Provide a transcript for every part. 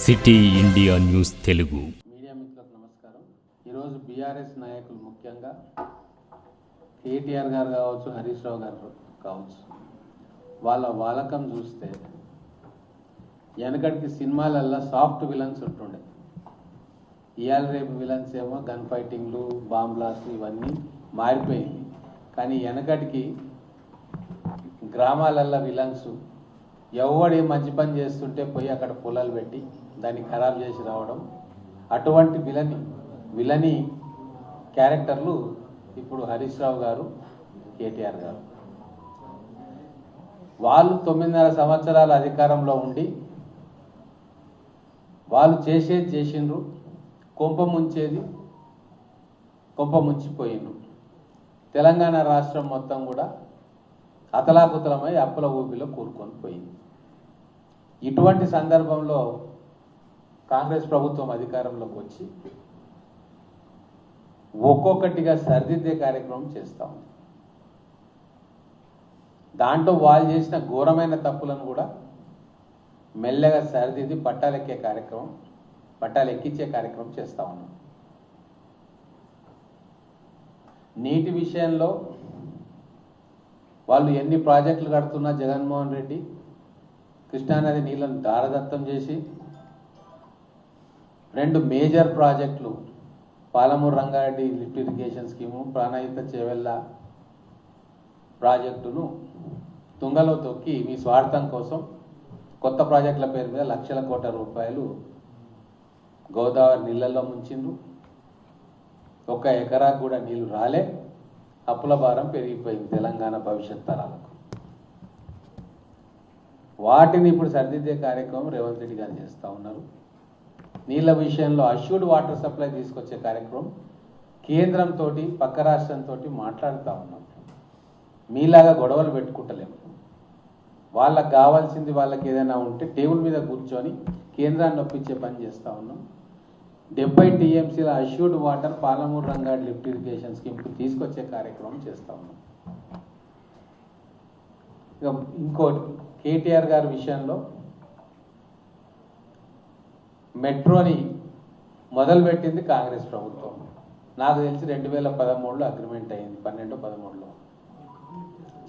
City India news Telugu media మిత్రులకు నమస్కారం. ఈరోజు బీఆర్ఎస్ నాయకులు ముఖ్యంగా కేటీఆర్ గారు కావచ్చు, హరీష్ రావు గారు కావచ్చు, వాళ్ళ వాలకం చూస్తే వెనకడికి సినిమాలల్లో సాఫ్ట్ విలన్స్ ఉంటుండే. ఇవాళ రేపు విలన్స్ ఏమో గన్ ఫైటింగ్లు, బాంబ్ బ్లాస్ట్లు ఇవన్నీ మారిపోయింది. కానీ వెనకడికి గ్రామాలల్లో విలన్స్ ఎవడు మంచి పని చేస్తుంటే పోయి అక్కడ పొలాలు పెట్టి దాన్ని ఖరాబ్ చేసి రావడం, అటువంటి విలని క్యారెక్టర్లు ఇప్పుడు హరీష్ రావు గారు, కేటీఆర్ గారు. వాళ్ళు 9.5 సంవత్సరాల అధికారంలో ఉండి వాళ్ళు చేసేది చేసిండ్రు, కొంప ముంచిపోయిండ్రు. తెలంగాణ రాష్ట్రం మొత్తం కూడా అతలాకుతలమై అప్పుల ఊపిలో కూరుకొని పోయింది. ఇటువంటి సందర్భంలో కాంగ్రెస్ ప్రభుత్వం అధికారంలోకి వచ్చి ఒక్కొక్కటిగా సరిదిద్దే కార్యక్రమం చేస్తాం. దాంట్లో వాళ్ళు చేసిన ఘోరమైన తప్పులను కూడా మెల్లగా సరిదిద్ది పట్టాలెక్కించే కార్యక్రమం చేస్తా ఉన్నాం. నీటి విషయంలో వాళ్ళు ఎన్ని ప్రాజెక్టులు కడుతున్నా జగన్మోహన్ రెడ్డి కృష్ణానది నీళ్లను దారదత్తం చేసి 2 మేజర్ ప్రాజెక్టులు, Palamuru Rangareddy lift irrigation scheme, Pranahita Chevella ప్రాజెక్టును తుంగలో తొక్కి మీ స్వార్థం కోసం కొత్త ప్రాజెక్టుల పేరు మీద లక్షల కోట్ల రూపాయలు గోదావరి నీళ్ళల్లో ముంచిండ్రు. 1 ఎకరాకు కూడా నీళ్లు రాలే. అప్పుల భారం పెరిగిపోయింది తెలంగాణ భవిష్యత్ తరాలకు. వాటిని ఇప్పుడు సరిదిద్దే కార్యక్రమం రేవంత్ రెడ్డి గారు చేస్తూ ఉన్నారు. నీళ్ళ విషయంలో అష్యూర్డ్ వాటర్ సప్లై తీసుకొచ్చే కార్యక్రమం కేంద్రంతో, పక్క రాష్ట్రంతో మాట్లాడుతూ ఉన్నాం. మీలాగా గొడవలు పెట్టుకుంటలేము. వాళ్ళకి కావాల్సింది వాళ్ళకి ఏదైనా ఉంటే టేబుల్ మీద కూర్చొని కేంద్రాన్ని ఒప్పించే పని చేస్తూ ఉన్నాం. 70 టీఎంసీల assured water Palamuru Rangareddy lift irrigation స్కీమ్కి తీసుకొచ్చే కార్యక్రమం చేస్తూ ఉన్నాం. ఇక ఇంకోటి, కేటీఆర్ గారి విషయంలో మెట్రోని మొదలుపెట్టింది కాంగ్రెస్ ప్రభుత్వం. నాకు తెలిసి 2013లో అగ్రిమెంట్ అయింది, 12-13లో.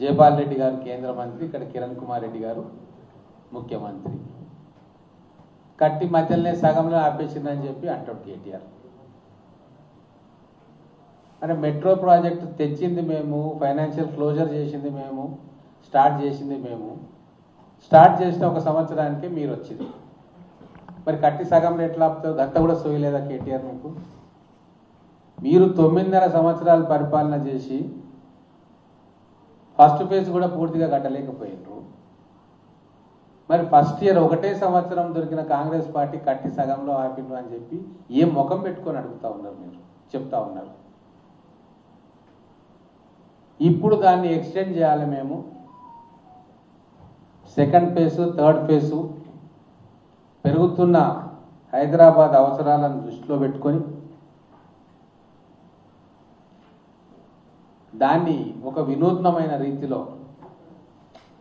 జయపాల్ రెడ్డి గారు కేంద్ర మంత్రి, ఇక్కడ కిరణ్ కుమార్ రెడ్డి గారు ముఖ్యమంత్రి. కట్టి మధ్యలోనే సగంలో ఆపేసిందని చెప్పి అంటాడు కేటీఆర్. అంటే మెట్రో ప్రాజెక్టు తెచ్చింది మేము, ఫైనాన్షియల్ క్లోజర్ చేసింది మేము, స్టార్ట్ చేసింది మేము. స్టార్ట్ చేసిన 1 సంవత్సరానికి మీరు వచ్చింది. మరి కట్టి సగంలో ఎట్లా ఆపుతారు? గంట కూడా సోయలేదా కేటీఆర్ మీకు? మీరు 9.5 సంవత్సరాలు పరిపాలన చేసి ఫస్ట్ ఫేజ్ కూడా పూర్తిగా కట్టలేకపోయినారు. మరి ఫస్ట్ ఇయర్ 1 సంవత్సరం దొరికిన కాంగ్రెస్ పార్టీ కట్టి సగంలో ఆపిండ్రు అని చెప్పి ఏం ముఖం పెట్టుకొని అడుగుతా ఉన్నారు, మీరు చెప్తా ఉన్నారు. ఇప్పుడు దాన్ని ఎక్స్టెండ్ చేయాలి మేము. 2nd ఫేజ్, 3rd ఫేజు పెరుగుతున్న హైదరాబాద్ అవసరాలను దృష్టిలో పెట్టుకొని దాన్ని ఒక వినూత్నమైన రీతిలో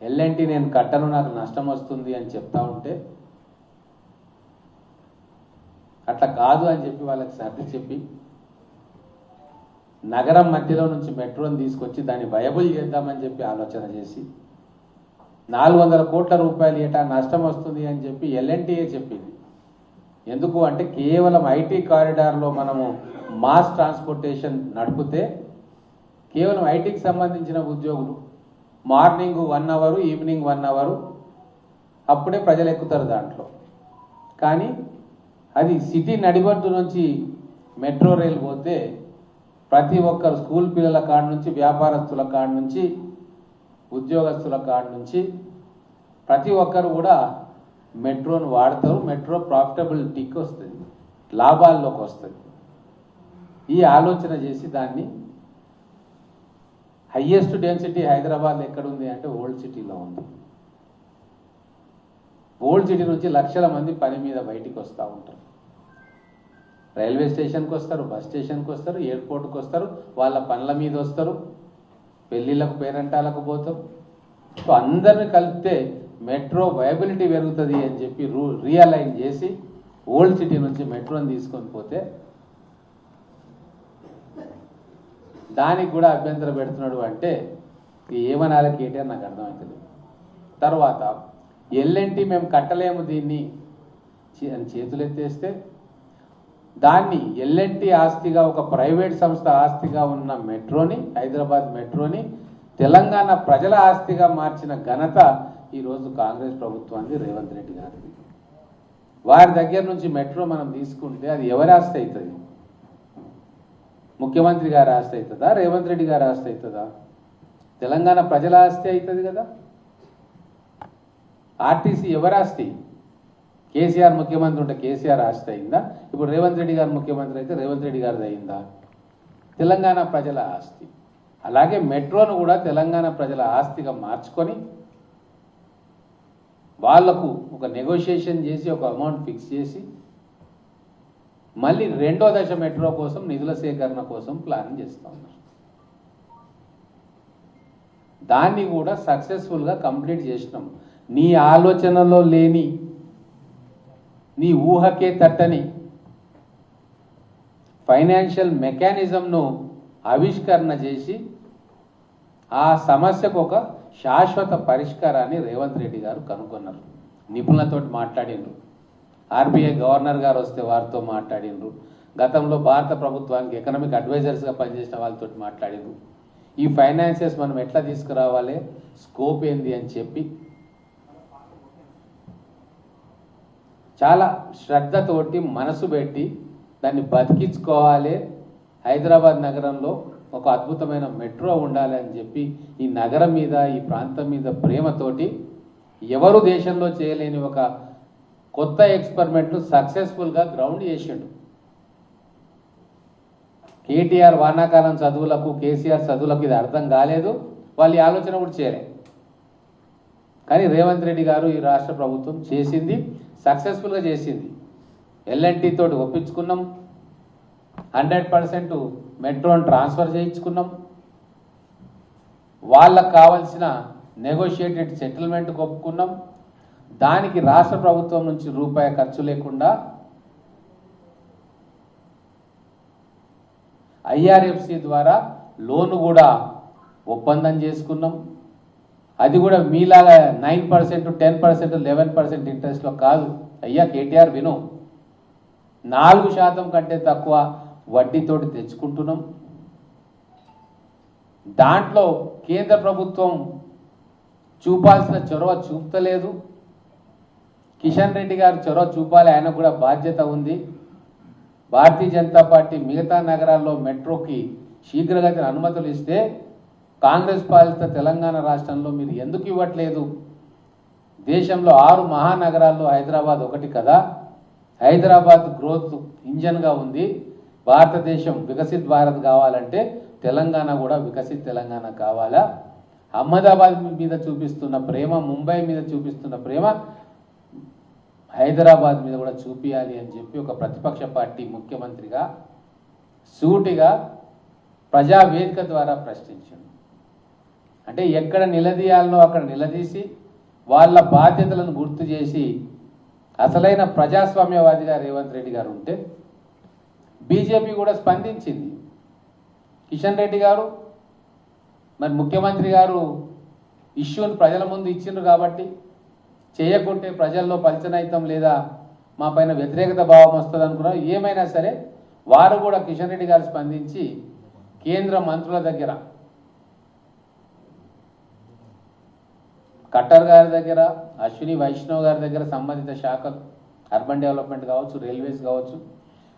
ఎల్ఎన్టీ నేను కట్టను, నాకు నష్టం వస్తుంది అని చెప్తా ఉంటే అట్లా కాదు అని చెప్పి వాళ్ళకి సర్ది చెప్పి నగరం మధ్యలో నుంచి మెట్రోని తీసుకొచ్చి దాన్ని వయబుల్ చేద్దామని చెప్పి ఆలోచన చేసి 400 కోట్ల రూపాయలు ఏటా నష్టం వస్తుంది అని చెప్పి ఎల్ఎన్టీఏ చెప్పింది. ఎందుకు అంటే కేవలం ఐటీ కారిడార్లో మనము మాస్ ట్రాన్స్పోర్టేషన్ నడిపితే కేవలం ఐటీకి సంబంధించిన ఉద్యోగులు మార్నింగ్ 1 అవర్, ఈవినింగ్ 1 అవర్ అప్పుడే ప్రజలు ఎక్కుతారు దాంట్లో. కానీ అది సిటీ నడిబొడ్డు నుంచి మెట్రో రైలు పోతే ప్రతి ఒక్కరు, స్కూల్ పిల్లల కాడ నుంచి, వ్యాపారస్తుల కాడ నుంచి, ఉద్యోగస్తుల కాడ నుంచి ప్రతి ఒక్కరు కూడా మెట్రోను వాడతారు. మెట్రో ప్రాఫిటబిలిటీకి వస్తుంది, లాభాల్లోకి వస్తుంది. ఈ ఆలోచన చేసి దాన్ని హైయెస్ట్ డెన్సిటీ హైదరాబాద్ ఎక్కడుంది అంటే ఓల్డ్ సిటీలో ఉంది. ఓల్డ్ సిటీ నుంచి లక్షల మంది పని మీద బయటికి వస్తూ ఉంటారు. రైల్వే స్టేషన్కి వస్తారు, బస్ స్టేషన్కి వస్తారు, ఎయిర్పోర్ట్కి వస్తారు, వాళ్ళ పనుల మీద వస్తారు, పెళ్ళిళ్ళకు, పేరెంటాలకు పోతారు. సో అందరిని కలిపితే మెట్రో వయబిలిటీ పెరుగుతుంది అని చెప్పి రియలైజ్ చేసి ఓల్డ్ సిటీ నుంచి మెట్రోని తీసుకొని పోతే దానికి కూడా అభ్యంతరం పెడుతున్నాడు అంటే ఏమనాలి కేటీఆర్ నాకు అర్థమవుతుంది. తర్వాత ఎల్ఎన్టీ మేము కట్టలేము దీన్ని అని చేతులెత్తేస్తే దాన్ని ఎల్ఎన్టీ ఆస్తిగా ఒక ప్రైవేట్ సంస్థ ఆస్తిగా ఉన్న మెట్రోని, హైదరాబాద్ మెట్రోని తెలంగాణ ప్రజల ఆస్తిగా మార్చిన ఘనత ఈరోజు కాంగ్రెస్ ప్రభుత్వానికి, రేవంత్ రెడ్డి గారికి. వారి దగ్గర నుంచి మెట్రో మనం తీసుకుంటే అది ఎవరి ఆస్తి అవుతుంది? ముఖ్యమంత్రి గారి ఆస్తి అవుతుందా? రేవంత్ రెడ్డి గారి ఆస్తి అవుతుందా? తెలంగాణ ప్రజల ఆస్తి అవుతుంది కదా. ఆర్టీసీ ఎవరి ఆస్తి? కేసీఆర్ ముఖ్యమంత్రి ఉంటే కేసీఆర్ ఆస్తి అయిందా? ఇప్పుడు రేవంత్ రెడ్డి గారు ముఖ్యమంత్రి అయితే రేవంత్ రెడ్డి గారిది అయిందా? తెలంగాణ ప్రజల ఆస్తి. అలాగే మెట్రోను కూడా తెలంగాణ ప్రజల ఆస్తిగా మార్చుకొని వాళ్లకు ఒక నెగోషియేషన్ చేసి ఒక అమౌంట్ ఫిక్స్ చేసి మళ్ళీ రెండో దశ మెట్రో కోసం నిధుల సేకరణ కోసం ప్లాన్ చేస్తూ ఉన్నారు. దాన్ని కూడా సక్సెస్ఫుల్గా కంప్లీట్ చేసినాం. నీ ఆలోచనలో లేని, నీ ఊహకే తట్టని ఫైనాన్షియల్ మెకానిజంను ఆవిష్కరణ చేసి ఆ సమస్యకు ఒక శాశ్వత పరిష్కారాన్ని రేవంత్ రెడ్డి గారు కనుగొన్నారు. నిపుణులతో మాట్లాడిండ్రు, ఆర్బీఐ గవర్నర్ గారు వస్తే వారితో మాట్లాడిండ్రు, గతంలో భారత ప్రభుత్వానికి ఎకనామిక్ అడ్వైజర్స్గా పనిచేసిన వాళ్ళతో మాట్లాడిండ్రు. ఈ ఫైనాన్సెస్ మనం ఎట్లా తీసుకురావాలి, స్కోప్ ఏంది అని చెప్పి చాలా శ్రద్ధతోటి మనసు పెట్టి దాన్ని బతికించుకోవాలి. హైదరాబాద్ నగరంలో ఒక అద్భుతమైన మెట్రో ఉండాలి అని చెప్పి ఈ నగరం మీద, ఈ ప్రాంతం మీద ప్రేమతోటి ఎవరు దేశంలో చేయలేని ఒక కొత్త ఎక్స్పెరిమెంట్ సక్సెస్ఫుల్గా గ్రౌండ్ చేసిండు. కేటీఆర్ వానాకాలం చదువులకు, కేసీఆర్ చదువులకు ఇది అర్థం కాలేదు, వాళ్ళు ఈ ఆలోచన కూడా చేయలేదు. కానీ రేవంత్ రెడ్డి గారు, ఈ రాష్ట్ర ప్రభుత్వం చేసింది, సక్సెస్ఫుల్గా చేసింది. ఎల్ఎన్టీ తోటి ఒప్పించుకున్నాం, 100% మెట్రోని ట్రాన్స్ఫర్ చేయించుకున్నాం, వాళ్ళకు కావాల్సిన నెగోషియేటెడ్ సెటిల్మెంట్ ఒప్పుకున్నాం. దానికి రాష్ట్ర ప్రభుత్వం నుంచి రూపాయి ఖర్చు లేకుండా ఐఆర్ఎఫ్సి ద్వారా లోను కూడా ఒప్పందం చేసుకున్నాం. అది కూడా మీలాగా 9%, 10%, 11% ఇంట్రెస్ట్లో కాదు. అయ్యా కేటీఆర్ విను, 4% కంటే తక్కువ వడ్డీతోటి తెచ్చుకుంటున్నాం. దాంట్లో కేంద్ర ప్రభుత్వం చూపాల్సిన చొరవ చూపుతలేదు. కిషన్ రెడ్డి గారు చొరవ చూపాలి, ఆయనకు కూడా బాధ్యత ఉంది. భారతీయ జనతా పార్టీ మిగతా నగరాల్లో మెట్రోకి శీఘ్రగతిన అనుమతులు ఇస్తే కాంగ్రెస్ పాలిత తెలంగాణ రాష్ట్రంలో మీరు ఎందుకు ఇవ్వట్లేదు? దేశంలో 6 మహానగరాల్లో హైదరాబాద్ ఒకటి కదా. హైదరాబాద్ గ్రోత్ ఇంజన్గా ఉంది. భారతదేశం వికసిత్ భారత్ కావాలంటే తెలంగాణ కూడా వికసిత్ తెలంగాణ కావాలా? అహ్మదాబాద్ మీద చూపిస్తున్న ప్రేమ, ముంబై మీద చూపిస్తున్న ప్రేమ హైదరాబాద్ మీద కూడా చూపించాలి అని చెప్పి ఒక ప్రతిపక్ష పార్టీ ముఖ్యమంత్రిగా సూటిగా ప్రజావేదిక ద్వారా ప్రశ్నించాడు. అంటే ఎక్కడ నిలదీయాలనో అక్కడ నిలదీసి వాళ్ళ బాధ్యతలను గుర్తు చేసి అసలైన ప్రజాస్వామ్యవాదిగా రేవంత్ రెడ్డి గారు ఉంటే బీజేపీ కూడా స్పందించింది. కిషన్ రెడ్డి గారు మరి ముఖ్యమంత్రి గారు ఇష్యూని ప్రజల ముందు ఇచ్చిండ్రు కాబట్టి చేయకుంటే ప్రజల్లో పలచనైతం లేదా మా పైన వ్యతిరేకత భావం వస్తుంది అనుకున్నారు. ఏమైనా సరే వారు కూడా కిషన్ రెడ్డి గారు స్పందించి కేంద్ర మంత్రుల దగ్గర, కట్టర్ గారి దగ్గర, అశ్విని వైష్ణవ్ గారి దగ్గర, సంబంధిత శాఖలు అర్బన్ డెవలప్మెంట్ కావచ్చు, రైల్వేస్ కావచ్చు,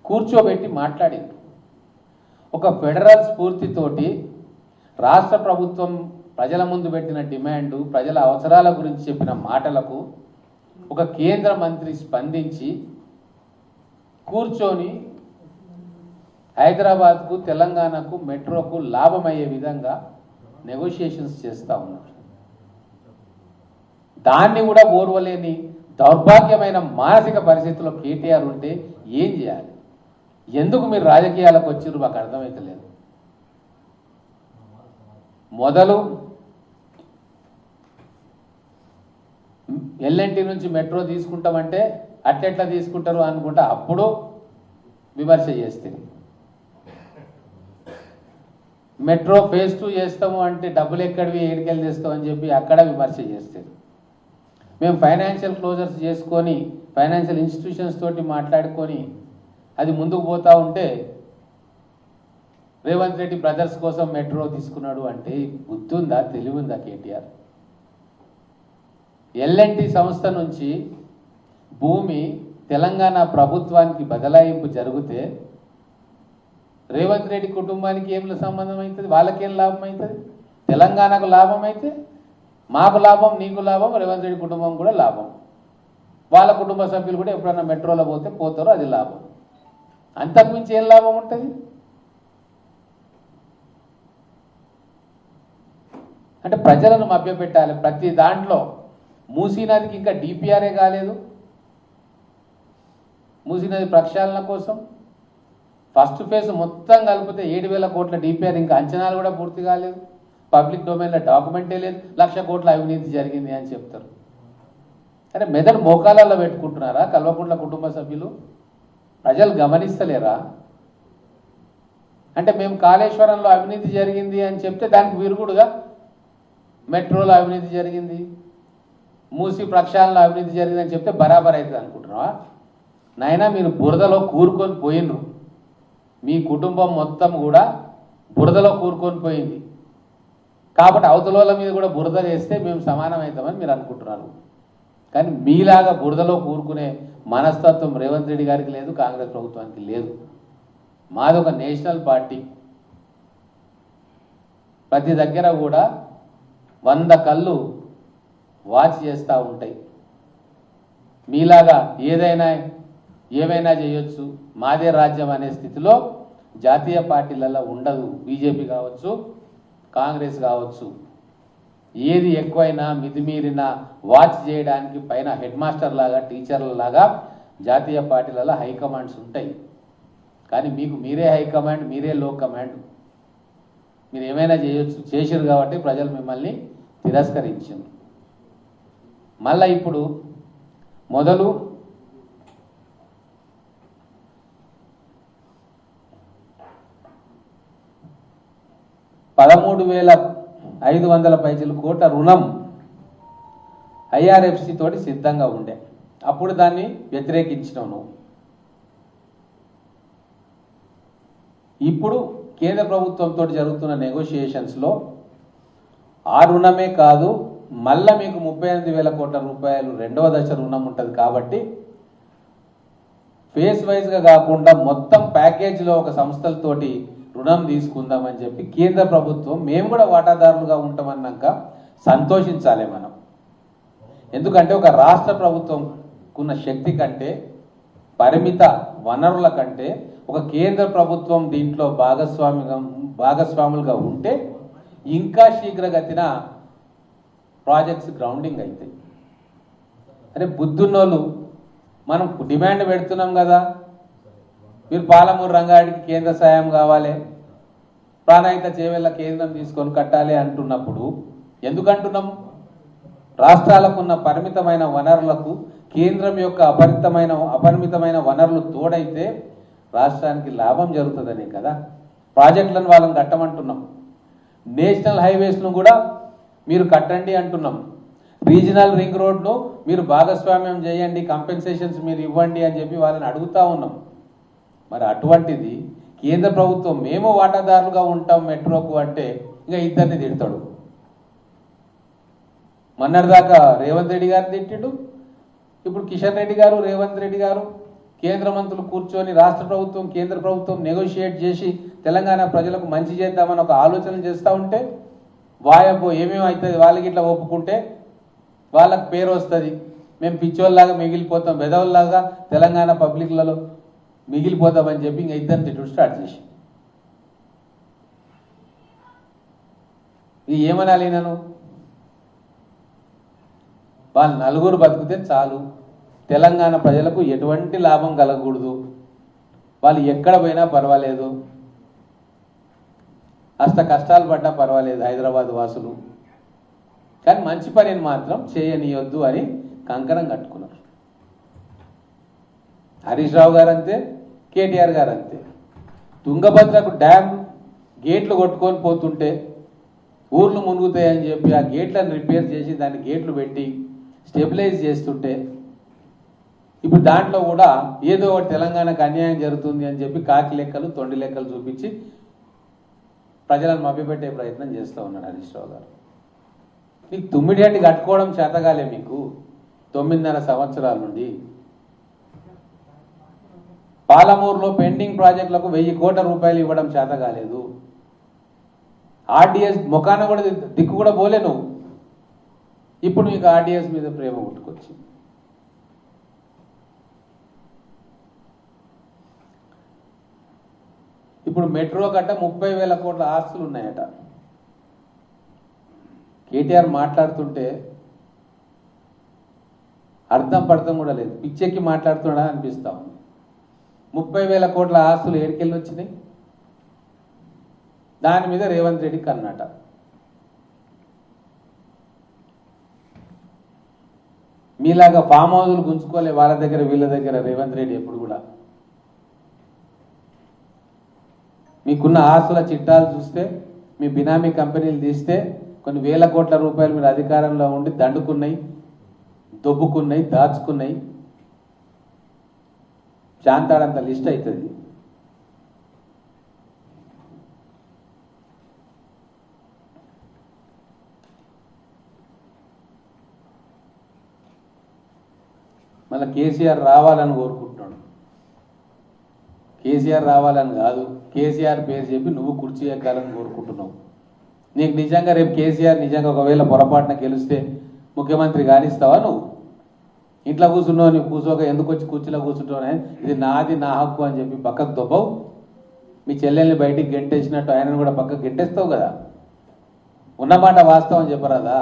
కూర్చోబెట్టి మాట్లాడింది. ఒక ఫెడరల్ స్ఫూర్తితోటి రాష్ట్ర ప్రభుత్వం ప్రజల ముందు పెట్టిన డిమాండు, ప్రజల అవసరాల గురించి చెప్పిన మాటలకు ఒక కేంద్ర మంత్రి స్పందించి కూర్చొని హైదరాబాద్కు, తెలంగాణకు, మెట్రోకు లాభమయ్యే విధంగా నెగోషియేషన్స్ చేస్తూ ఉన్నారు. దాన్ని కూడా ఓర్వలేని దౌర్భాగ్యమైన మానసిక పరిస్థితుల్లో కేటీఆర్ ఉంటే ఏం చేయాలి? ఎందుకు మీరు రాజకీయాలకు వచ్చిర్రు మాకు అర్థమైతలేదు. మొదలు ఎల్ఎన్టీ నుంచి మెట్రో తీసుకుంటామంటే అట్లెట్లా తీసుకుంటారు అనుకుంటా అప్పుడు విమర్శ చేస్తే, మెట్రో ఫేజ్ 2 చేస్తాము అంటే డబ్బులు ఎక్కడివి ఏడికెళ్ళి తెస్తామని చెప్పి అక్కడ విమర్శ చేస్తారు. మేము ఫైనాన్షియల్ క్లోజర్స్ చేసుకొని ఫైనాన్షియల్ ఇన్స్టిట్యూషన్స్ తోటి మాట్లాడుకొని అది ముందుకు పోతా ఉంటే రేవంత్ రెడ్డి బ్రదర్స్ కోసం మెట్రో తీసుకున్నాడు అంటే బుద్ధి ఉందా, తెలివి ఉందా కేటీఆర్? ఎల్ఎన్టీ సంస్థ నుంచి భూమి తెలంగాణ ప్రభుత్వానికి బదలాయింపు జరిగితే రేవంత్ రెడ్డి కుటుంబానికి ఏం సంబంధం అవుతుంది? వాళ్ళకేం లాభం అవుతుంది? తెలంగాణకు లాభం అయితే మాకు లాభం, నీకు లాభం, రేవంత్ రెడ్డి కుటుంబం కూడా లాభం. వాళ్ళ కుటుంబ సభ్యులు కూడా ఎప్పుడన్నా మెట్రోలో పోతారో అది లాభం. అంతకుమించి ఏం లాభం ఉంటుంది? అంటే ప్రజలను మభ్యపెట్టాలి ప్రతి దాంట్లో. మూసీ నదికి ఇంకా డిపిఆర్ఏ కాలేదు. మూసీ నది ప్రక్షాళన కోసం ఫస్ట్ ఫేజ్ మొత్తం కలిపితే 7,000 కోట్ల డిపిఆర్, ఇంకా అంచనాలు కూడా పూర్తి కాలేదు. పబ్లిక్ డొమైన్లో డాక్యుమెంటే లేదు. 1,00,000 కోట్ల అవినీతి జరిగింది అని చెప్తారు. అరే మెదడు మోకాలలో పెట్టుకుంటున్నారా కల్వకుంట్ల కుటుంబ సభ్యులు? ప్రజలు గమనిస్తలేరా? అంటే మేము కాళేశ్వరంలో అవినీతి జరిగింది అని చెప్తే దానికి విరుగుడుగా మెట్రోలో అవినీతి జరిగింది, మూసి ప్రక్షాళనలో అవినీతి జరిగింది అని చెప్తే బరాబర్ అవుతుంది అనుకుంటున్నావా? నాయనా మీరు బురదలో కూరుకొని పోయినరు. మీ కుటుంబం మొత్తం కూడా బురదలో కూరుకొని పోయింది. కాబట్టి అవతల మీద కూడా బురద వేస్తే మేము సమానం అవుతామని మీరు అనుకుంటున్నారు. కానీ మీలాగా బురదలో కూరుకునే మనస్తత్వం రేవంత్ రెడ్డి గారికి లేదు, కాంగ్రెస్ ప్రభుత్వానికి లేదు. మాది ఒక నేషనల్ పార్టీ. ప్రతి దగ్గర కూడా 100 కళ్ళు వాచ్ చేస్తూ ఉంటాయి. మీలాగా ఏమైనా చేయొచ్చు, మాదే రాజ్యం అనే స్థితిలో జాతీయ పార్టీలలో ఉండదు. బీజేపీ కావచ్చు, కాంగ్రెస్ కావచ్చు. ఏది ఎక్కువైనా మితిమీరిన వాచ్ చేయడానికి పైన హెడ్ మాస్టర్ లాగా, టీచర్ల లాగా జాతీయ పార్టీలలో హైకమాండ్స్ ఉంటాయి. కానీ మీకు మీరే హైకమాండ్, మీరే లో కమాండ్. మీరు ఏమైనా చేయొచ్చు, చేసిరు కాబట్టి ప్రజలు మిమ్మల్ని తిరస్కరించారు. మళ్ళీ ఇప్పుడు మొదలు $13,500 కోట్ల రుణం ఐఆర్ఎఫ్సి తోటి సిద్ధంగా ఉండే. అప్పుడు దాన్ని వ్యతిరేకించినావు నువ్వు. ఇప్పుడు కేంద్ర ప్రభుత్వంతో జరుగుతున్న నెగోషియేషన్స్లో ఆ రుణమే కాదు, మళ్ళా మీకు 38,000 కోట్ల రూపాయలు రెండవ దశ రుణం ఉంటుంది. కాబట్టి ఫేస్ వైజ్గా కాకుండా మొత్తం ప్యాకేజీలో ఒక సంస్థలతోటి రుణం తీసుకుందామని చెప్పి కేంద్ర ప్రభుత్వం, మేము కూడా వాటాదారులుగా ఉంటామన్నాక సంతోషించాలి మనం. ఎందుకంటే ఒక రాష్ట్ర ప్రభుత్వంకున్న శక్తి కంటే, పరిమిత వనరుల కంటే ఒక కేంద్ర ప్రభుత్వం దీంట్లో భాగస్వాములుగా ఉంటే ఇంకా శీఘ్రగతిన ప్రాజెక్ట్స్ గ్రౌండింగ్ అవుతాయి. అరే బుద్ధున్నోళ్ళు మనం డిమాండ్ పెడుతున్నాం కదా, మీరు పాలమూరు రంగాడికి కేంద్ర సాయం కావాలి, ప్రాణాయిత చేవేళ్ళ కేంద్రం తీసుకొని కట్టాలి అంటున్నప్పుడు ఎందుకంటున్నాం? రాష్ట్రాలకున్న పరిమితమైన వనరులకు కేంద్రం యొక్క అపరిమితమైన వనరులు తోడైతే రాష్ట్రానికి లాభం జరుగుతుందనే కదా ప్రాజెక్టులను వాళ్ళని కట్టమంటున్నాం. నేషనల్ హైవేస్ను కూడా మీరు కట్టండి అంటున్నాం. రీజనల్ రింగ్ రోడ్ను మీరు భాగస్వామ్యం చేయండి, కంపెన్సేషన్స్ మీరు ఇవ్వండి అని చెప్పి వాళ్ళని అడుగుతా ఉన్నాం. మరి అటువంటిది కేంద్ర ప్రభుత్వం మేము వాటాదారులుగా ఉంటాం మెట్రోకు అంటే ఇంకా ఇద్దరిని తిడతాడు. మొన్నటిదాకా రేవంత్ రెడ్డి గారు తిట్టిడు, ఇప్పుడు కిషన్ రెడ్డి గారు, రేవంత్ రెడ్డి గారు కేంద్ర మంత్రులు కూర్చొని రాష్ట్ర ప్రభుత్వం కేంద్ర ప్రభుత్వం నెగోషియేట్ చేసి తెలంగాణ ప్రజలకు మంచి చేద్దామని ఒక ఆలోచన చేస్తూ ఉంటే వాయబ్బో ఏమేమి అవుతుంది, వాళ్ళకి ఇట్లా ఒప్పుకుంటే వాళ్ళకి పేరు వస్తుంది, మేము పిచ్చోళ్ళలాగా మిగిలిపోతాం, వెదవుల్లాగా తెలంగాణ పబ్లిక్లలో మిగిలిపోతామని చెప్పి ఇంకా ఇద్దరు తిట్టుడు స్టార్ట్ చేసి ఇది ఏమనాలి? నేను వాళ్ళు నలుగురు బతికితే చాలు, తెలంగాణ ప్రజలకు ఎటువంటి లాభం కలగకూడదు, వాళ్ళు ఎక్కడ పోయినా పర్వాలేదు, అష్ట కష్టాలు పడ్డా పర్వాలేదు హైదరాబాద్ వాసులు, కానీ మంచి పనిని మాత్రం చేయనీయొద్దు అని కంకణం కట్టుకున్నారు. హరీష్ రావు గారు అంతే, కేటీఆర్ గారు అంతే. తుంగభద్రకు డ్యామ్ గేట్లు కొట్టుకొని పోతుంటే ఊర్లు మునుగుతాయని చెప్పి ఆ గేట్లను రిపేర్ చేసి దాన్ని గేట్లు పెట్టి స్టెబిలైజ్ చేస్తుంటే ఇప్పుడు దాంట్లో కూడా ఏదో ఒకటి తెలంగాణకు అన్యాయం జరుగుతుంది అని చెప్పి కాకి లెక్కలు తొండి లెక్కలు చూపించి ప్రజలను మభ్యపెట్టే ప్రయత్నం చేస్తూ ఉన్నాడు హరీష్ రావు గారు. మీకు తుమ్మిడిహట్టి కట్టుకోవడం చేతగాలే మీకు 9.5 సంవత్సరాల నుండి. పాలమూరులో పెండింగ్ ప్రాజెక్టులకు 1000 కోట్ల రూపాయలు ఇవ్వడం చేత కాలేదు. ఆర్డీఎస్ ముఖాన కూడా దిక్కు కూడా పోలే నువ్వు. ఇప్పుడు నీకు ఆర్డీఎస్ మీద ప్రేమ పుట్టుకొచ్చింది. ఇప్పుడు మెట్రో కట్ట 30,000 కోట్ల ఆస్తులు ఉన్నాయట. కేటీఆర్ మాట్లాడుతుంటే అర్థం పడతాం కూడా లేదు, పిచ్చెక్కి మాట్లాడుతున్నాడా అనిపిస్తా ఉంది. 30,000 కోట్ల ఆస్తులు ఏడికెళ్ళి వచ్చినాయి? దాని మీద రేవంత్ రెడ్డి కన్నట. మీలాగా ఫామ్ హౌజులు గుంజుకోలే వాళ్ళ దగ్గర వీళ్ళ దగ్గర రేవంత్ రెడ్డి ఎప్పుడు కూడా. మీకున్న ఆస్తుల చిట్టాలు చూస్తే, మీ బినామీ కంపెనీలు తీస్తే కొన్ని 1000 కోట్ల రూపాయలు మీరు అధికారంలో ఉండి దండుకున్నాయి, దొబ్బుకున్నాయి, దాచుకున్నాయి. శాంతాడంత లిస్ట్ అవుతుంది. మళ్ళీ కేసీఆర్ రావాలని కోరుకుంటున్నాడు. కేసీఆర్ రావాలని కాదు, కేసీఆర్ పేరు చెప్పి నువ్వు కుర్చీ ఎక్కాలని కోరుకుంటున్నావు. నీకు నిజంగా రేపు కేసీఆర్ నిజంగా ఒకవేళ పొరపాటున గెలిస్తే ముఖ్యమంత్రి కానిస్తావా? నువ్వు ఇంట్లో కూర్చున్నావు, నువ్వు కూర్చోక ఎందుకు వచ్చి కుర్చీలో కూర్చుంటావు? ఇది నాది, నా హక్కు అని చెప్పి పక్కకు దొబ్బవు. మీ చెల్లెల్ని బయటికి గెంటేసినట్టు ఆయనను కూడా పక్కకు గెంటేస్తావు కదా. ఉన్నమాట వాస్తవం చెప్పరాదా?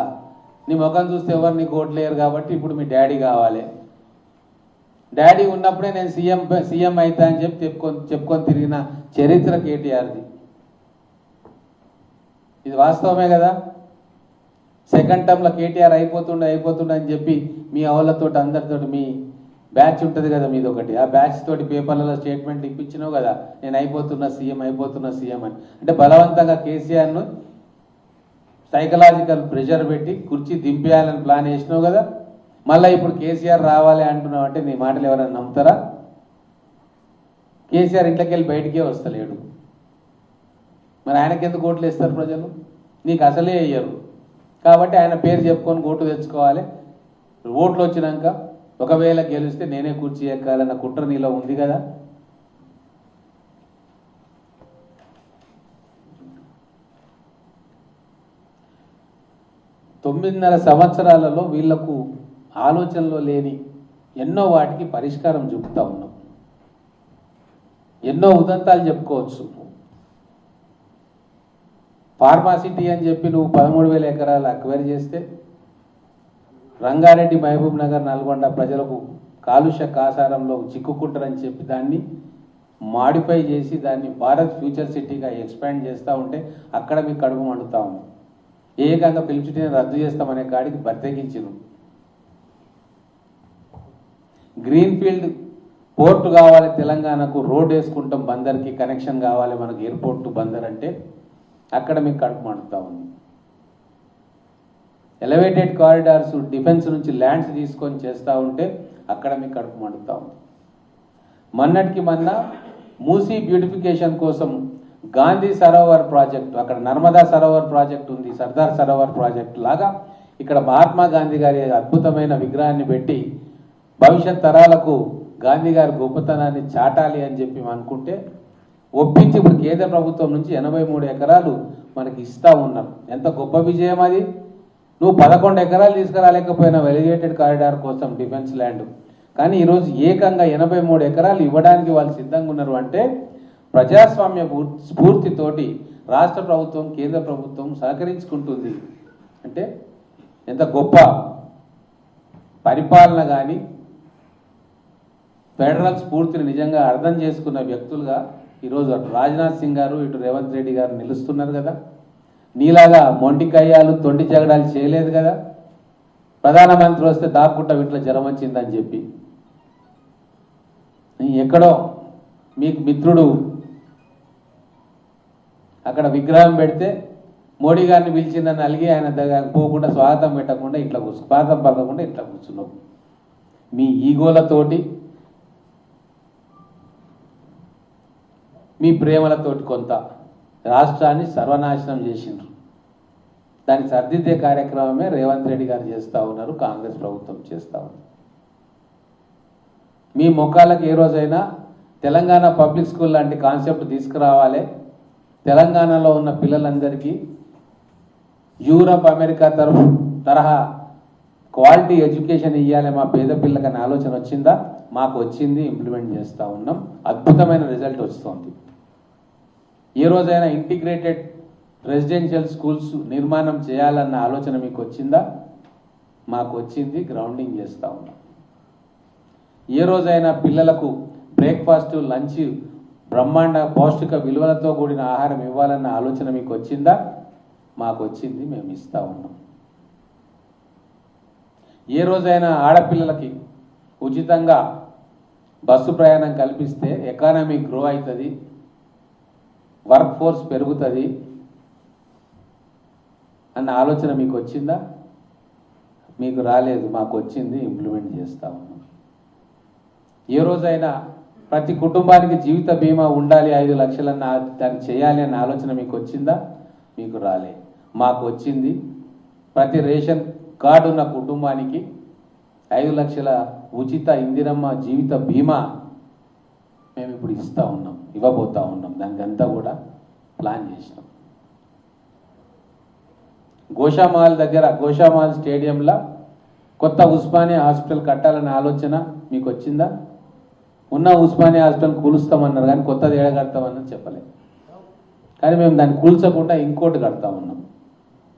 నీ ముఖం చూస్తే ఎవరు నీకు ఓట్లు లేరు కాబట్టి ఇప్పుడు మీ డాడీ కావాలి. డాడీ ఉన్నప్పుడే నేను సీఎం అవుతా అని చెప్పి చెప్పుకొని తిరిగిన చరిత్ర కేటీఆర్ది. ఇది వాస్తవమే కదా. సెకండ్ టర్మ్లో కేటీఆర్ అయిపోతుండే అని చెప్పి మీ అవలతో అందరితో మీ బ్యాచ్ ఉంటుంది కదా మీది ఒకటి, ఆ బ్యాచ్ తోటి పేపర్లలో స్టేట్మెంట్ ఇప్పించినావు కదా, నేను అయిపోతున్నా సీఎం అని. అంటే బలవంతంగా కేసీఆర్ను సైకలాజికల్ ప్రెషర్ పెట్టి కుర్చీ దింపేయాలని ప్లాన్ వేసినావు కదా. మళ్ళీ ఇప్పుడు కేసీఆర్ రావాలి అంటున్నావు అంటే నీ మాటలు ఎవరైనా నమ్ముతారా? కేసీఆర్ ఇంట్లోకి వెళ్ళి బయటికే వస్తలేడు. మరి ఆయనకి ఎందుకు ఓట్లు వేస్తారు ప్రజలు? నీకు అసలే వేయరు కాబట్టి ఆయన పేరు చెప్పుకొని ఓటు తెచ్చుకోవాలి. ఓట్లు వచ్చినాక ఒకవేళ గెలిస్తే నేనే కుర్చీ ఎక్కాలన్న కుట్ర నీలో ఉంది కదా. తొమ్మిదిన్నర సంవత్సరాలలో వీళ్లకు ఆలోచనలో లేని ఎన్నో వాటికి పరిష్కారం చూపుతా ఉన్నాం. ఎన్నో ఉదంతాలు చెప్పుకోవచ్చు. ఫార్మాసిటీ అని చెప్పి నువ్వు 13,000 ఎకరాలు అక్వైర్ చేస్తే రంగారెడ్డి, మహబూబ్ నగర్, నల్గొండ ప్రజలకు కాలుష్య కాసారంలో చిక్కుకుంటారని చెప్పి దాన్ని మాడిఫై చేసి దాన్ని భారత్ ఫ్యూచర్ సిటీగా ఎక్స్పాండ్ చేస్తూ ఉంటే అక్కడ మీకు కడుపు మండుతా ఉంది. ఏకంగా పిలిచిటిని రద్దు చేస్తామనే కాడికి బద్దెగించను. గ్రీన్ ఫీల్డ్ పోర్టు కావాలి తెలంగాణకు, రోడ్ వేసుకుంటాం, బందర్కి కనెక్షన్ కావాలి మనకు, ఎయిర్పోర్ట్ టు బందర్ అంటే అక్కడ మీకు కడుపు మండుతా ఉంది. ఎలివేటెడ్ కారిడార్స్ డిఫెన్స్ నుంచి ల్యాండ్స్ తీసుకొని చేస్తూ ఉంటే అక్కడ మీకు కడుపు మండుతా ఉంది. మొన్నటికి మొన్న మూసీ బ్యూటిఫికేషన్ కోసం గాంధీ సరోవర్ ప్రాజెక్టు, అక్కడ నర్మదా సరోవర్ ప్రాజెక్టు ఉంది, సర్దార్ సరోవర్ ప్రాజెక్టు లాగా ఇక్కడ మహాత్మా గాంధీ గారి అద్భుతమైన విగ్రహాన్ని పెట్టి భవిష్యత్ తరాలకు గాంధీ గారి గొప్పతనాన్ని చాటాలి అని చెప్పి అనుకుంటే ఒప్పించి ఇప్పుడు కేంద్ర ప్రభుత్వం నుంచి 83 ఎకరాలు మనకి ఇస్తా ఉన్నారు. ఎంత గొప్ప విజయం అది. నువ్వు 11 ఎకరాలు తీసుకురాలేకపోయినావు ఎలివేటెడ్ కారిడార్ కోసం డిఫెన్స్ ల్యాండ్, కానీ ఈరోజు ఏకంగా 83 ఎకరాలు ఇవ్వడానికి వాళ్ళు సిద్ధంగా ఉన్నారు. అంటే ప్రజాస్వామ్య స్ఫూర్తితోటి రాష్ట్ర ప్రభుత్వం, కేంద్ర ప్రభుత్వం సహకరించుకుంటుంది. అంటే ఎంత గొప్ప పరిపాలన. కానీ ఫెడరల్ స్ఫూర్తిని నిజంగా అర్థం చేసుకున్న వ్యక్తులుగా ఈరోజు అటు రాజ్నాథ్ సింగ్ గారు, ఇటు రేవంత్ రెడ్డి గారు నిలుస్తున్నారు కదా. నీలాగా మొండికయ్యాలు, తొండి జగడాలు చేయలేదు కదా. ప్రధానమంత్రి వస్తే దాక్కుంటా ఇట్లా జ్వరం వచ్చిందని చెప్పి ఎక్కడో మీకు మిత్రుడు అక్కడ విగ్రహం పెడితే మోడీ గారిని పిలిచిందని అలిగి ఆయన దగ్గర పోకుండా స్వాగతం పెట్టకుండా ఇట్లా స్వాగతం పలకకుండా ఇట్లా కూర్చున్నావు. మీ ఈగోలతోటి మీ ప్రేమలతోటి కొంత రాష్ట్రాన్ని సర్వనాశనం చేసిండ్రు. దాన్ని సర్దిద్దే కార్యక్రమమే రేవంత్ రెడ్డి గారు చేస్తూ ఉన్నారు, కాంగ్రెస్ ప్రభుత్వం చేస్తూ ఉన్నారు. మీ మొక్కలకు ఏ రోజైనా తెలంగాణ పబ్లిక్ స్కూల్ లాంటి కాన్సెప్ట్ తీసుకురావాలి, తెలంగాణలో ఉన్న పిల్లలందరికీ యూరప్ అమెరికా తరహా క్వాలిటీ ఎడ్యుకేషన్ ఇవ్వాలి మా పేద పిల్లకని ఆలోచన వచ్చిందా? మాకు వచ్చింది, ఇంప్లిమెంట్ చేస్తూ ఉన్నాం, అద్భుతమైన రిజల్ట్ వస్తుంది. ఏ రోజైనా ఇంటిగ్రేటెడ్ రెసిడెన్షియల్ స్కూల్స్ నిర్మాణం చేయాలన్న ఆలోచన మీకు వచ్చిందా? మాకు వచ్చింది, గ్రౌండింగ్ చేస్తూ ఉన్నాం. ఏ రోజైనా పిల్లలకు బ్రేక్ఫాస్ట్ లంచ్ బ్రహ్మాండ పౌష్టిక విలువలతో కూడిన ఆహారం ఇవ్వాలన్న ఆలోచన మీకు వచ్చిందా? మాకు వచ్చింది, మేము ఇస్తూ ఉన్నాం. ఏ రోజైనా ఆడపిల్లలకి ఉచితంగా బస్సు ప్రయాణం కల్పిస్తే ఎకానమీ గ్రో అవుతుంది, వర్క్ ఫోర్స్ పెరుగుతుంది అన్న ఆలోచన మీకు వచ్చిందా? మీకు రాలేదు, మాకు వచ్చింది, ఇంప్లిమెంట్ చేస్తూ ఉన్నాం. ఏ రోజైనా ప్రతి కుటుంబానికి జీవిత బీమా ఉండాలి 5 లక్షలన్న దాన్ని చేయాలి అన్న ఆలోచన మీకు వచ్చిందా? మీకు రాలే, మాకు వచ్చింది. ప్రతి రేషన్ కార్డు ఉన్న కుటుంబానికి 5 లక్షల ఉచిత ఇందిరమ్మ జీవిత బీమా మేము ఇప్పుడు ఇస్తూ ఉన్నాం, ఇవ్వబోతూ ఉన్నాం. దానికంతా కూడా ప్లాన్ చేసినాం. గోషామాల్ దగ్గర గోషామాల్ స్టేడియంలో కొత్త ఉస్మానియా హాస్పిటల్ కట్టాలన్న ఆలోచన మీకు వచ్చిందా? ఉన్న ఉస్మానియా హాస్పిటల్ కూలుస్తామన్నారు కానీ కొత్తది ఏడ కడతామన్నది చెప్పలేదు. కానీ మేము దాన్ని కూల్చకుండా ఇంకోటి కడతా ఉన్నాం.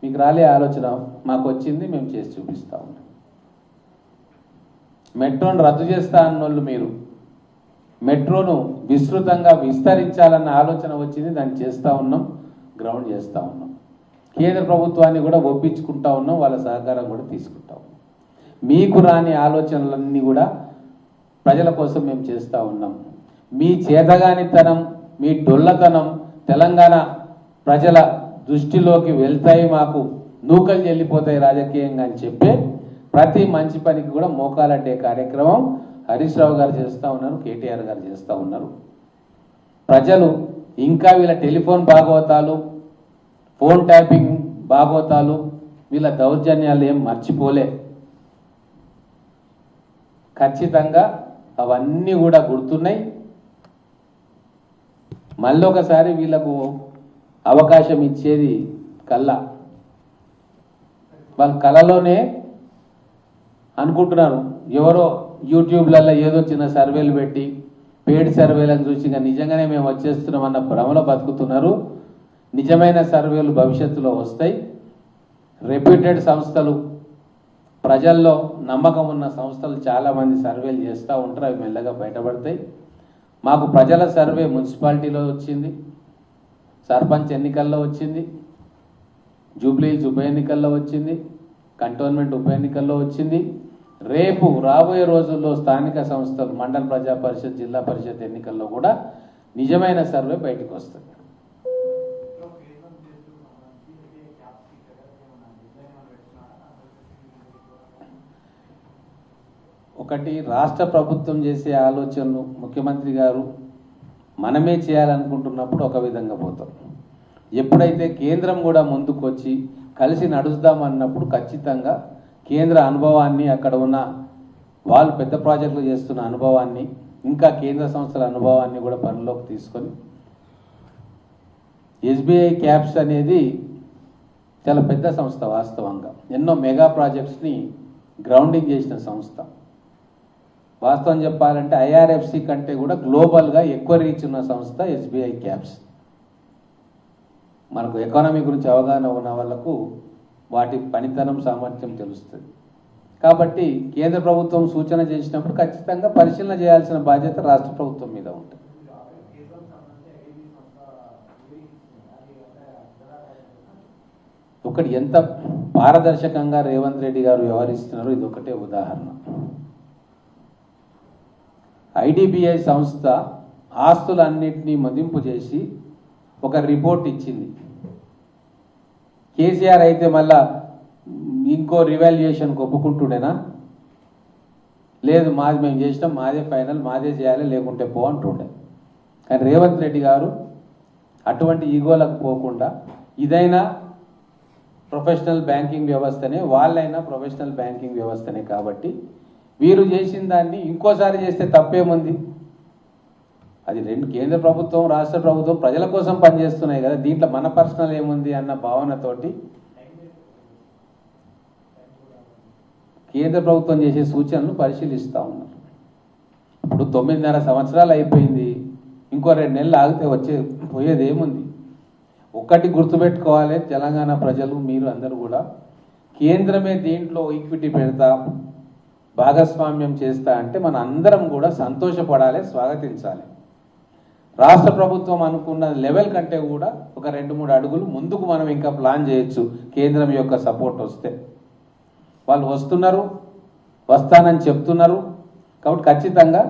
మీకు రాలే ఆలోచన, మాకు వచ్చింది, మేము చేసి చూపిస్తూ ఉన్నాం. మెట్రోను రద్దు చేస్తా అన్నోళ్ళు మీరు, మెట్రోను విస్తృతంగా విస్తరించాలన్న ఆలోచన వచ్చింది, దాన్ని చేస్తూ ఉన్నాం, గ్రౌండ్ చేస్తూ ఉన్నాం. కేంద్ర ప్రభుత్వాన్ని కూడా ఒప్పించుకుంటా ఉన్నాం, వాళ్ళ సహకారం కూడా తీసుకుంటా ఉన్నాం. మీకు రాని ఆలోచనలన్నీ కూడా ప్రజల కోసం మేము చేస్తూ ఉన్నాం. మీ చేతగానితనం, మీ డొల్లతనం తెలంగాణ ప్రజల దృష్టిలోకి వెళ్తాయి, మాకు నూకలు చెల్లిపోతాయి రాజకీయంగా అని చెప్పే ప్రతి మంచి పనికి కూడా మోకాలడ్డే కార్యక్రమం హరీష్ రావు గారు చేస్తూ ఉన్నారు, కేటీఆర్ గారు చేస్తూ ఉన్నారు. ప్రజలు ఇంకా వీళ్ళ టెలిఫోన్ భాగవతాలు, ఫోన్ ట్యాపింగ్ భాగవతాలు, వీళ్ళ దౌర్జన్యాలు ఏం మర్చిపోలే. ఖచ్చితంగా అవన్నీ కూడా గుర్తున్నాయి. మళ్ళీ ఒకసారి వీళ్ళకు అవకాశం ఇచ్చేది కల్లా. వాళ్ళ కళలోనే అనుకుంటున్నారు, ఎవరో యూట్యూబ్లలో ఏదో చిన్న సర్వేలు పెట్టి పేడ్ సర్వేలను చూసి ఇంకా నిజంగానే మేము వచ్చేస్తున్నామన్న భ్రమలో బతుకుతున్నారు. నిజమైన సర్వేలు భవిష్యత్తులో వస్తాయి. రెప్యూటెడ్ సంస్థలు, ప్రజల్లో నమ్మకం ఉన్న సంస్థలు చాలామంది సర్వేలు చేస్తూ ఉంటారు, అవి మెల్లగా బయటపడతాయి. మాకు ప్రజల సర్వే మున్సిపాలిటీలో వచ్చింది, సర్పంచ్ ఎన్నికల్లో వచ్చింది, జూబ్లీ ఉప ఎన్నికల్లో వచ్చింది, కంటోన్మెంట్ ఉప ఎన్నికల్లో వచ్చింది. రేపు రాబోయే రోజుల్లో స్థానిక సంస్థలు, మండల ప్రజా పరిషత్, జిల్లా పరిషత్ ఎన్నికల్లో కూడా నిజమైన సర్వే బయటకు వస్తుంది. ఒకటి, రాష్ట్ర ప్రభుత్వం చేసే ఆలోచనలు ముఖ్యమంత్రి గారు మనమే చేయాలనుకుంటున్నప్పుడు ఒక విధంగా పోతాం. ఎప్పుడైతే కేంద్రం కూడా ముందుకు వచ్చి కలిసి నడుస్తామన్నప్పుడు ఖచ్చితంగా కేంద్ర అనుభవాన్ని, అక్కడ ఉన్న వాళ్ళు పెద్ద ప్రాజెక్టులు చేస్తున్న అనుభవాన్ని, ఇంకా కేంద్ర సంస్థల అనుభవాన్ని కూడా పనిలోకి తీసుకొని ఎస్బీఐ క్యాప్స్ అనేది చాలా పెద్ద సంస్థ. వాస్తవంగా ఎన్నో మెగా ప్రాజెక్ట్స్ని గ్రౌండింగ్ చేసిన సంస్థ. వాస్తవం చెప్పాలంటే ఐఆర్ఎఫ్సి కంటే కూడా గ్లోబల్గా ఎక్కువ రీచ్ ఉన్న సంస్థ ఎస్బీఐ క్యాప్స్. మనకు ఎకానమీ గురించి అవగాహన ఉన్న వాళ్ళకు వాటి పనితనం, సామర్థ్యం తెలుస్తుంది. కాబట్టి కేంద్ర ప్రభుత్వం సూచన చేసినప్పుడు ఖచ్చితంగా పరిశీలన చేయాల్సిన బాధ్యత రాష్ట్ర ప్రభుత్వం మీద ఉంటుంది. ఒకటి, ఎంత పారదర్శకంగా రేవంత్ రెడ్డి గారు వ్యవహరిస్తున్నారో ఇది ఒకటే ఉదాహరణ. ఐడిబిఐ సంస్థ ఆస్తులన్నింటినీ మదింపు చేసి ఒక రిపోర్ట్ ఇచ్చింది. కేసీఆర్ అయితే మళ్ళా ఇంకో రివాల్యుయేషన్కి ఒప్పుకుంటుండేనా? లేదు, మాది మేము చేసినాం, మాదే ఫైనల్, మాదే చేయాలి, లేకుంటే పో అంటుండే. కానీ రేవంత్ రెడ్డి గారు అటువంటి ఈగోలకు పోకుండా ఇదైనా ప్రొఫెషనల్ బ్యాంకింగ్ వ్యవస్థనే, వాళ్ళైనా ప్రొఫెషనల్ బ్యాంకింగ్ వ్యవస్థనే, కాబట్టి వీరు చేసిన దాన్ని ఇంకోసారి చేస్తే తప్పేముంది? అది రెండు, కేంద్ర ప్రభుత్వం రాష్ట్ర ప్రభుత్వం ప్రజల కోసం పనిచేస్తున్నాయి కదా, దీంట్లో మన పర్సనల్ ఏముంది అన్న భావనతోటి కేంద్ర ప్రభుత్వం చేసే సూచనలు పరిశీలిస్తూ ఉన్నారు. ఇప్పుడు 9.5 సంవత్సరాలు అయిపోయింది, ఇంకో 2 నెలలు ఆగితే పోయేది ఏముంది? ఒక్కటి గుర్తుపెట్టుకోవాలి తెలంగాణ ప్రజలు, మీరు అందరూ కూడా, కేంద్రమే దీంట్లో ఈక్విటీ పెడతా, భాగస్వామ్యం చేస్తా అంటే మన అందరం కూడా సంతోషపడాలి, స్వాగతించాలి. రాష్ట్ర ప్రభుత్వం అనుకున్న లెవెల్ కంటే కూడా ఒక 2-3 అడుగులు ముందుకు మనం ఇంకా ప్లాన్ చేయొచ్చు. కేంద్రం యొక్క సపోర్ట్ వస్తే, వాళ్ళు వస్తున్నారు, వస్తానని చెప్తున్నారు, కాబట్టి ఖచ్చితంగా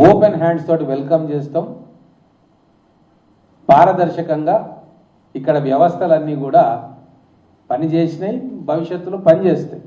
ఓపెన్ హ్యాండ్స్ తోటి వెల్కమ్ చేస్తాం. పారదర్శకంగా ఇక్కడ వ్యవస్థలన్నీ కూడా పనిచేసినాయి, భవిష్యత్తులో పనిచేస్తాయి.